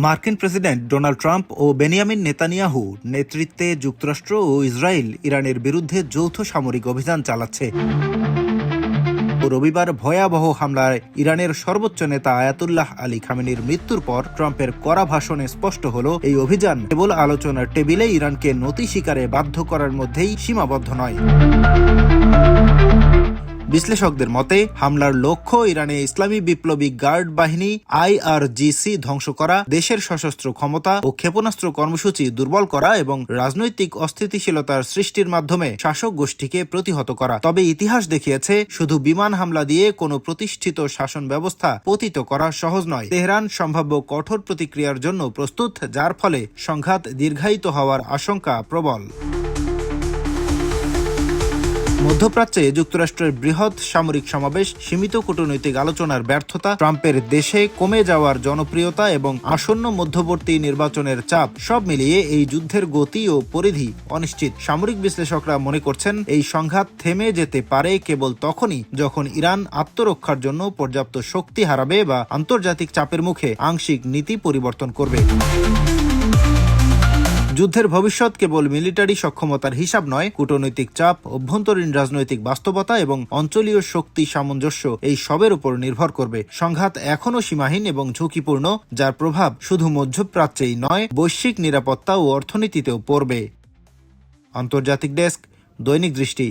মার্কিন president Donald Trump ও Benjamin Netanyahu নেতৃত্বে যুক্তরাষ্ট্র ও ইসরায়েল ইরানের বিরুদ্ধে যৌথ সামরিক অভিযান চালাচ্ছে। রবিবার ভয়াবহ হামলায় ইরানের সর্বোচ্চ নেতা আয়াতুল্লাহ আলী খামেনির মৃত্যুর পর ট্রাম্পের কড়া ভাষণে স্পষ্ট হলো, এই অভিযান কেবল আলোচনার টেবিলে ইরানকে নতি স্বীকারে বাধ্য করার মধ্যেই সীমাবদ্ধ নয়। বিশ্লেষকদের মতে হামলার লক্ষ্য ইরানে ইসলামী বিপ্লবী গার্ড বাহিনী IRGC ধ্বংস করা, দেশের সশস্ত্র ক্ষমতা ও ক্ষেপণাস্ত্র কর্মসূচি দুর্বল করা এবং রাজনৈতিক অস্থিতিশীলতার সৃষ্টির মাধ্যমে শাসক গোষ্ঠীকে প্রতিহত করা। তবে ইতিহাস দেখিয়েছে শুধু বিমান হামলা দিয়ে কোনো প্রতিষ্ঠিত শাসন ব্যবস্থা পতিত করা সহজ নয়। তেহরান সম্ভাব্য কঠোর প্রতিক্রিয়ার জন্য প্রস্তুত, যার ফলে সংঘাত দীর্ঘায়িত হওয়ার আশঙ্কা প্রবল। মধ্যপ্রাচ্যে যুক্তরাষ্ট্রের বৃহৎ সামরিক সমাবেশ, সীমিত কূটনৈতিক আলোচনার ব্যর্থতা, ট্রাম্পের দেশে কমে যাওয়ার জনপ্রিয়তা এবং আসন্ন মধ্যবর্তী নির্বাচনের চাপ সব মিলিয়ে এই যুদ্ধের গতি ও পরিধি অনিশ্চিত। সামরিক বিশ্লেষকরা মনে করছেন এই সংঘাত থেমে যেতে পারে কেবল তখনই যখন ইরান আত্মরক্ষার জন্য পর্যাপ্ত শক্তি হারাবে বা আন্তর্জাতিক চাপের মুখে আংশিক নীতি পরিবর্তন করবে। যুদ্ধের ভবিষ্যৎ কেবল মিলিটারি সক্ষমতার হিসাব নয়, কূটনৈতিক চাপ, অভ্যন্তরীণ রাজনৈতিক বাস্তবতা এবং অঞ্চলীয় শক্তি সামঞ্জস্য এই সবের উপর নির্ভর করবে। সংঘাত এখনও সীমাহীন এবং ঝুঁকিপূর্ণ, যার প্রভাব শুধু মধ্যপ্রাচ্যেই নয়, বৈশ্বিক নিরাপত্তা ও অর্থনীতিতেও পড়বে। আন্তর্জাতিক ডেস্ক, দৈনিক দৃষ্টি।